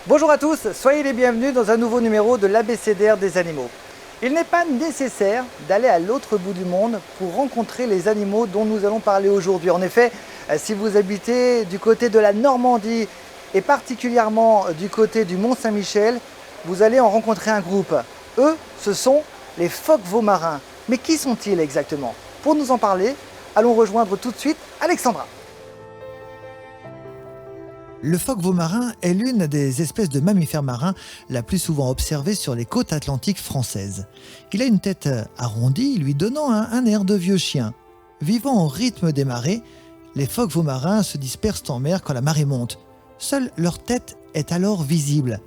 Bonjour à tous, soyez les bienvenus dans un nouveau numéro de l'ABCDR des animaux. Il n'est pas nécessaire d'aller à l'autre bout du monde pour rencontrer les animaux dont nous allons parler aujourd'hui. En effet, si vous habitez du côté de la Normandie et particulièrement du côté du Mont-Saint-Michel, vous allez en rencontrer un groupe. Eux, ce sont les phoques-veau marins. Mais qui sont-ils exactement? Pour nous en parler, allons rejoindre tout de suite Alexandra. Le phoque-veau marin est l'une des espèces de mammifères marins la plus souvent observée sur les côtes atlantiques françaises. Il a une tête arrondie, lui donnant un air de vieux chien. Vivant au rythme des marées, les phoques-veau marins se dispersent en mer quand la marée monte. Seule leur tête est alors visible.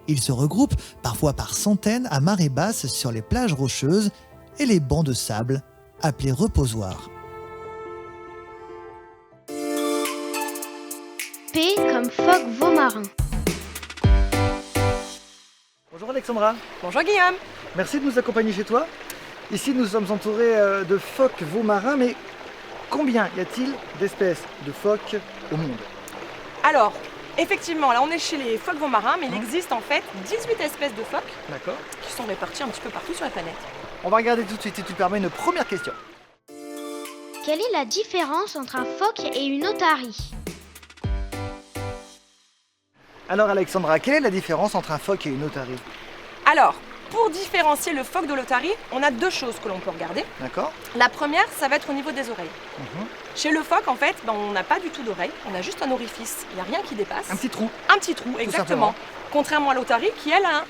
Ils se regroupent, parfois par centaines, à marée basse sur les plages rocheuses et les bancs de sable, appelés reposoirs. P comme phoque-veau marin. Bonjour Alexandra. Bonjour Guillaume. Merci de nous accompagner chez toi. Ici, nous sommes entourés de phoques-veau marins, mais combien y a-t-il d'espèces de phoques au monde? Alors, effectivement, là on est chez les phoques-veau marins, mais il existe en fait 18 espèces de phoques D'accord. qui sont réparties un petit peu partout sur la planète. On va regarder tout de suite, si tu permets, une première question. Quelle est la différence entre un phoque et une otarie? Alors Alexandra, quelle est la différence entre un phoque et une otarie? Alors, pour différencier le phoque de l'otarie, on a deux choses que l'on peut regarder. D'accord. La première, ça va être au niveau des oreilles. Mhm. Chez le phoque, en fait, on n'a pas du tout d'oreilles, on a juste un orifice, il n'y a rien qui dépasse. Un petit trou. Un petit trou, exactement. Contrairement à l'otarie, qui elle a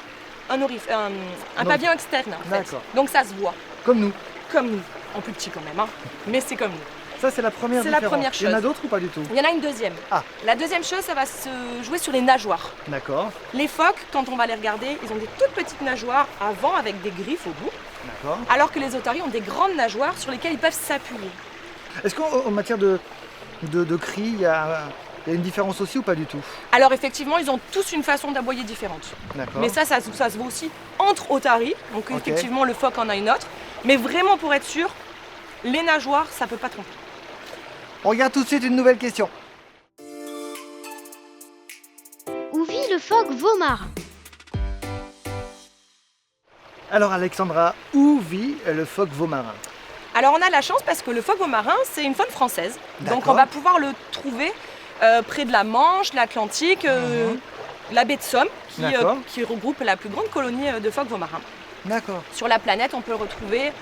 un pavillon externe, en fait. D'accord. Donc ça se voit, Comme nous. comme nous. En plus petit quand même, hein. Mais c'est comme nous. Ça, c'est la première C'est la différence. première Il y en a chose. d'autres ou pas du tout? Il y en a une deuxième. Ah. La deuxième chose, ça va se jouer sur les nageoires. D'accord. Les phoques, quand on va les regarder, ils ont des toutes petites nageoires avant avec des griffes au bout, D'accord. alors que les otaries ont des grandes nageoires sur lesquelles ils peuvent s'appuyer. Est-ce qu'en matière de cris, il y a une différence aussi ou pas du tout? Alors effectivement, ils ont tous une façon d'aboyer différente. D'accord. Mais ça se voit aussi entre otaries. Donc Ok. effectivement, le phoque en a une autre. Mais vraiment pour être sûr, les nageoires, ça peut pas tromper. On regarde tout de suite une nouvelle question. Où vit le phoque-veau marin? Alors Alexandra, où vit le phoque-veau marin? Alors on a la chance parce que le phoque-veau marin, c'est une faune française. Donc D'accord. on va pouvoir le trouver près de la Manche, l'Atlantique, la baie de Somme, qui regroupe la plus grande colonie de phoques-veau marins. D'accord. Sur la planète, on peut le retrouver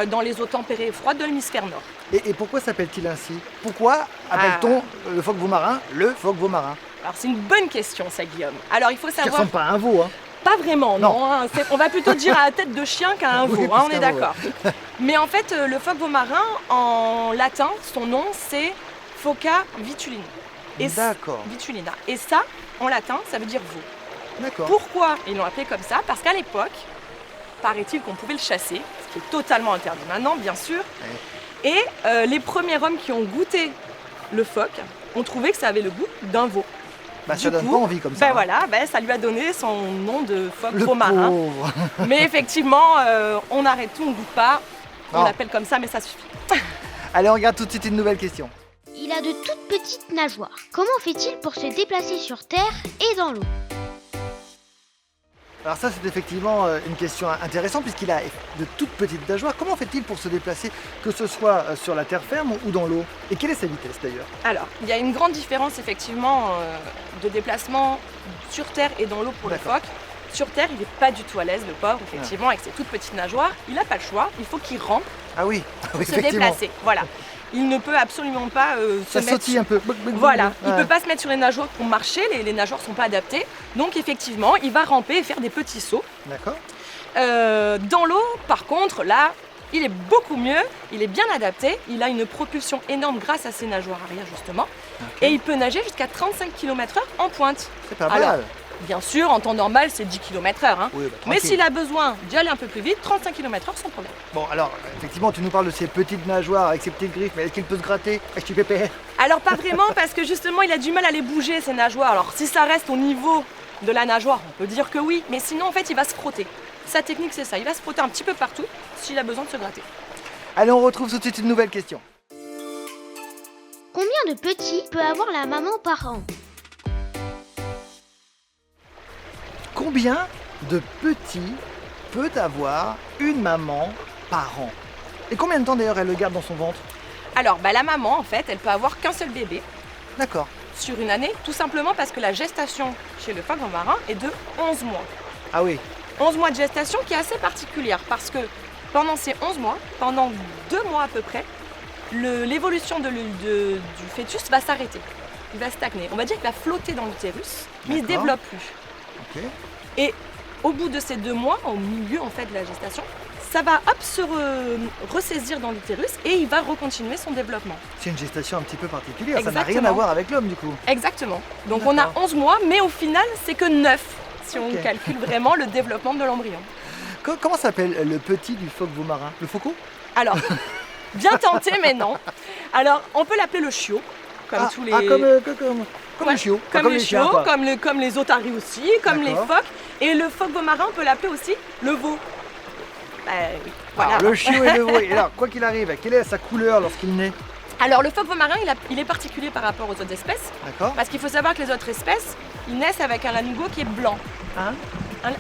dans les eaux tempérées et froides de l'hémisphère nord. Et pourquoi s'appelle-t-il ainsi? Pourquoi appelle-t-on le phoque-veau marin le phoque-veau marin? Alors c'est une bonne question ça, Guillaume. Alors il faut Qui savoir... ressemble pas à un veau, hein? Pas vraiment, Non. non. Hein. On va plutôt dire à la tête de chien qu'à un veau, Oui, hein, on plus est qu'un veau, d'accord. Mais en fait, le phoque-veau marin, en latin, son nom c'est Phoca vitulina. D'accord. Vitulina. Et ça, en latin, ça veut dire veau. D'accord. Pourquoi ils l'ont appelé comme ça? Parce qu'à l'époque, paraît-il qu'on pouvait le chasser, ce qui est totalement interdit maintenant, bien sûr. Ouais. Et les premiers hommes qui ont goûté le phoque ont trouvé que ça avait le goût d'un veau. Bah, Du ça donne coup, pas envie comme ça. Ben hein. voilà, ça lui a donné son nom de phoque Le veau marin. pauvre. Mais effectivement, on arrête tout, on ne goûte pas. On Non. l'appelle comme ça, mais ça suffit. Allez, on regarde tout de suite une nouvelle question. Il a de toutes petites nageoires. Comment fait-il pour se déplacer sur terre et dans l'eau? Alors ça, c'est effectivement une question intéressante puisqu'il a de toutes petites nageoires. Comment fait-il pour se déplacer, que ce soit sur la terre ferme ou dans l'eau? Et quelle est sa vitesse d'ailleurs? Alors, il y a une grande différence effectivement de déplacement sur terre et dans l'eau pour le D'accord. phoque. Sur terre, il n'est pas du tout à l'aise, le pauvre, effectivement, avec ses toutes petites nageoires. Il n'a pas le choix, il faut qu'il rampe Ah oui, pour se effectivement. déplacer. Voilà. Il ne peut absolument pas se Ça mettre... sautille un peu. Voilà, il ne Ouais. peut pas se mettre sur les nageoires pour marcher, les nageoires ne sont pas adaptées. Donc effectivement, il va ramper et faire des petits sauts. D'accord. Dans l'eau, par contre, là, il est beaucoup mieux, il est bien adapté, il a une propulsion énorme grâce à ses nageoires arrière justement, Ok. et il peut nager jusqu'à 35 km/h en pointe. C'est pas Alors, mal. Bien sûr, en temps normal, c'est 10 km/h. Hein. Oui, bah, Mais tranquille. s'il a besoin d'y aller un peu plus vite, 35 km/h sans problème. Bon, alors, effectivement, tu nous parles de ces petites nageoires avec ces petites griffes, mais est-ce qu'il peut se gratter avec du pépère? Alors pas vraiment, parce que justement, il a du mal à les bouger, ses nageoires. Alors si ça reste au niveau de la nageoire, on peut dire que oui, mais sinon, en fait, il va se frotter. Sa technique, c'est ça, il va se frotter un petit peu partout s'il a besoin de se gratter. Allez, on retrouve tout de suite une nouvelle question. Combien de petits peut avoir la maman par an? Combien de petits peut avoir une maman par an? Et combien de temps d'ailleurs elle le garde dans son ventre? Alors, la maman, en fait, elle peut avoir qu'un seul bébé D'accord. sur une année, tout simplement parce que la gestation chez le phoque marin est de 11 mois. Ah oui, 11 mois de gestation qui est assez particulière parce que pendant ces 11 mois, pendant 2 mois à peu près, l'évolution du fœtus va s'arrêter. Il va stagner. On va dire qu'il va flotter dans l'utérus, mais il ne se D'accord. développe plus. ok. Et au bout de ces 2 mois, au milieu en fait de la gestation, ça va se ressaisir dans l'utérus et il va recontinuer son développement. C'est une gestation un petit peu particulière, ça n'a rien Exactement. à voir avec l'homme du coup. Exactement. Donc on a D'accord. 11 mois, mais au final, c'est que 9 si on Ok. calcule vraiment le développement de l'embryon. Comment s'appelle le petit du phoque marin? Le faucon? Alors, bien tenté, mais non. Alors, on peut l'appeler le chiot, comme tous les... comme Ouais, les chiots. Enfin, Comme les chiens, chiots, quoi. comme les otaries aussi, comme les D'accord. phoques. Et le phoque marin, on peut l'appeler aussi le veau. Oui, voilà. Alors, le chiot et le veau. Et alors, quoi qu'il arrive, quelle est sa couleur lorsqu'il naît? Alors, le phoque marin, il est particulier par rapport aux autres espèces, D'accord. parce qu'il faut savoir que les autres espèces, ils naissent avec un lanugo qui est blanc. Hein?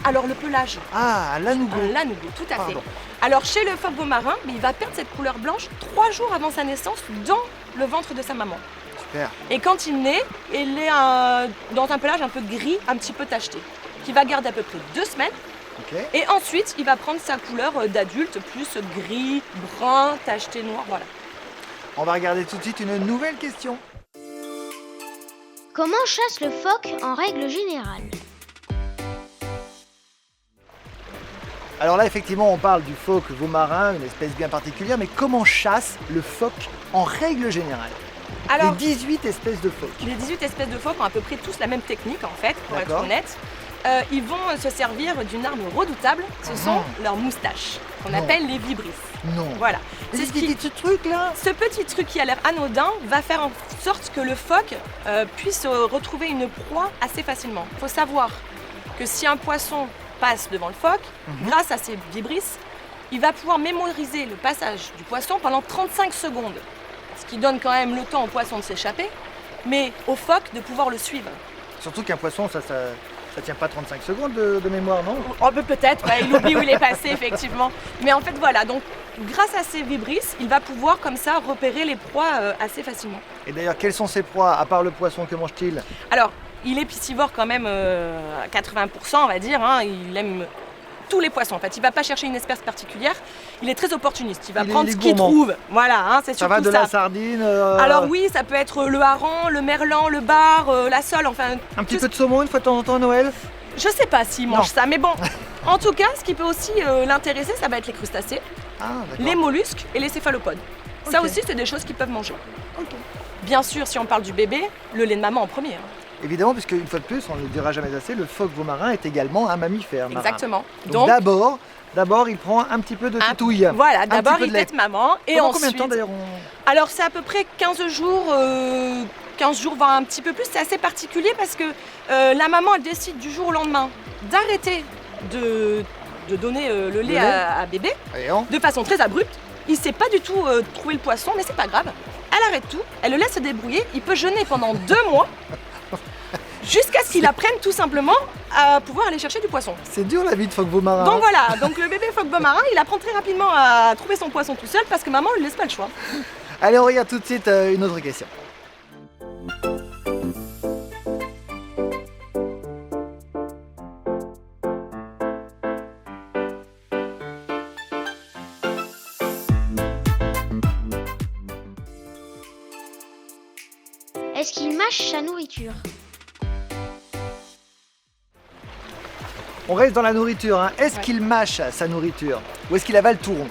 Alors, le pelage, Ah, l'anougo. un lanugo, tout à fait. Pardon. Alors, chez le phoque marin, il va perdre cette couleur blanche 3 jours avant sa naissance dans le ventre de sa maman. Super. Et quand il naît, il est dans un pelage un peu gris, un petit peu tacheté, qui va garder à peu près 2 semaines. Ok. Et ensuite, il va prendre sa couleur d'adulte, plus gris, brun, tacheté, noir, voilà. On va regarder tout de suite une nouvelle question. Comment chasse le phoque en règle générale? Alors là, effectivement, on parle du phoque marin, une espèce bien particulière, mais comment chasse le phoque en règle générale? Alors, Les 18 espèces de phoques. les 18 espèces de phoques ont à peu près tous la même technique, en fait, pour être D'accord. honnête. Ils vont se servir d'une arme redoutable, ce sont leurs moustaches, qu'on Non. appelle les vibrisses. Non. Voilà. C'est C'est ce qui- ce truc là. Ce petit truc qui a l'air anodin va faire en sorte que le phoque puisse retrouver une proie assez facilement. Il faut savoir que si un poisson passe devant le phoque, grâce à ses vibrisses, il va pouvoir mémoriser le passage du poisson pendant 35 secondes. Ce qui donne quand même le temps au poisson de s'échapper, mais au phoque de pouvoir le suivre. Surtout qu'un poisson, ça tient pas 35 secondes de mémoire, non? Oh, peut-être, ouais, il oublie où il est passé, effectivement. Mais en fait, voilà, donc grâce à ces vibrisses, il va pouvoir comme ça repérer les proies assez facilement. Et d'ailleurs, quelles sont ses proies, à part le poisson, que mange-t-il? Alors, il est piscivore quand même à 80%, on va dire. Hein. Il aime tous les poissons. En fait, il va pas chercher une espèce particulière. Il est très opportuniste. Il va prendre il est ce qu'il gourmand. trouve. Voilà, hein, c'est Ça surtout va de ça. la sardine Alors oui, ça peut être le hareng, le merlan, le bar, la sole, enfin... un petit tout peu de saumon une fois de temps en temps à Noël? Je sais pas s'il Non. mange ça, mais bon. En tout cas, ce qui peut aussi l'intéresser, ça va être les crustacés, Ah, d'accord. les mollusques et les céphalopodes. Ça Ok. aussi, c'est des choses qu'ils peuvent manger. Ok. Bien sûr, si on parle du bébé, le lait de maman en premier. Hein. Évidemment, puisque une fois de plus, on ne le dira jamais assez, le phoque marin est également un mammifère marin. Exactement. Donc d'abord, il prend un petit peu de un- tétouille. Voilà, Un d'abord petit peu il de lait. tète maman et Pendant ensuite... combien de temps d'ailleurs on... Alors c'est à peu près 15 jours, 15 jours, voire un petit peu plus. C'est assez particulier parce que la maman elle décide du jour au lendemain d'arrêter de donner le lait lait. à bébé Voyons. de façon très abrupte. Il ne sait pas du tout trouver le poisson, mais c'est pas grave. Elle arrête tout, elle le laisse se débrouiller. Il peut jeûner pendant 2 mois jusqu'à ce qu'il apprenne tout simplement à pouvoir aller chercher du poisson. C'est dur la vie de phoque marin. Donc voilà, donc le bébé phoque marin, il apprend très rapidement à trouver son poisson tout seul parce que maman ne lui laisse pas le choix. Allez, on regarde tout de suite une autre question. Est-ce qu'il mâche sa nourriture? On reste dans la nourriture. Hein. Est-ce Ouais. qu'il mâche sa nourriture ou est-ce qu'il avale tout rond?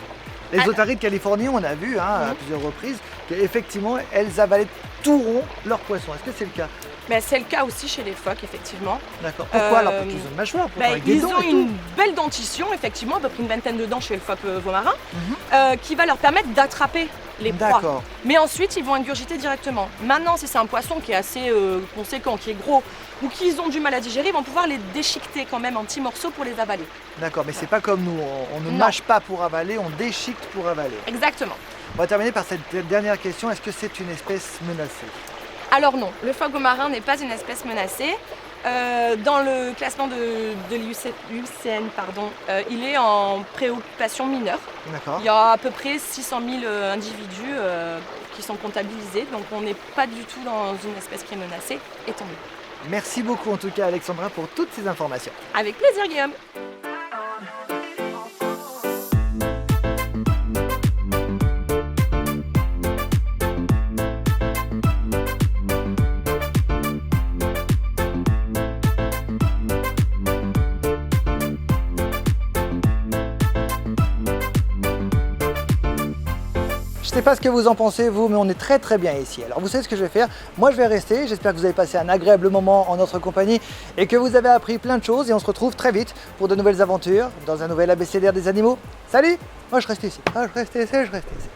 Les Ah. otaries de Californie, on a vu à Mhm. plusieurs reprises qu'effectivement, elles avalaient tout rond leur poisson. Est-ce que c'est le cas? Mais c'est le cas aussi chez les phoques, effectivement. D'accord. Pourquoi alors? Euh, Parce qu'ils ont une mâchoire, pourtant, Ben, avec des ils dents ont et une tout. belle dentition, effectivement, à peu près une vingtaine de dents chez le phoque marin, Mhm. qui va leur permettre d'attraper les proies. D'accord. Mais ensuite, ils vont ingurgiter directement. Maintenant, si c'est un poisson qui est assez conséquent, qui est gros, ou qu'ils ont du mal à digérer, ils vont pouvoir les déchiqueter quand même en petits morceaux pour les avaler. D'accord, mais c'est pas comme nous. On ne Non. mâche pas pour avaler, on déchiquette pour avaler. Exactement. On va terminer par cette dernière question. Est-ce que c'est une espèce menacée? Alors non, le phoque marin n'est pas une espèce menacée. Dans le classement de l'UICN, il est en préoccupation mineure. D'accord. Il y a à peu près 600 000 individus qui sont comptabilisés, donc on n'est pas du tout dans une espèce qui est menacée, et tant mieux. Merci beaucoup en tout cas Alexandra pour toutes ces informations. Avec plaisir, Guillaume. Je sais pas ce que vous en pensez vous, mais on est très bien ici. Alors vous savez ce que je vais faire? Moi je vais rester, j'espère que vous avez passé un agréable moment en notre compagnie et que vous avez appris plein de choses et on se retrouve très vite pour de nouvelles aventures dans un nouvel abécédaire des animaux. Salut! Moi je reste ici, je reste ici.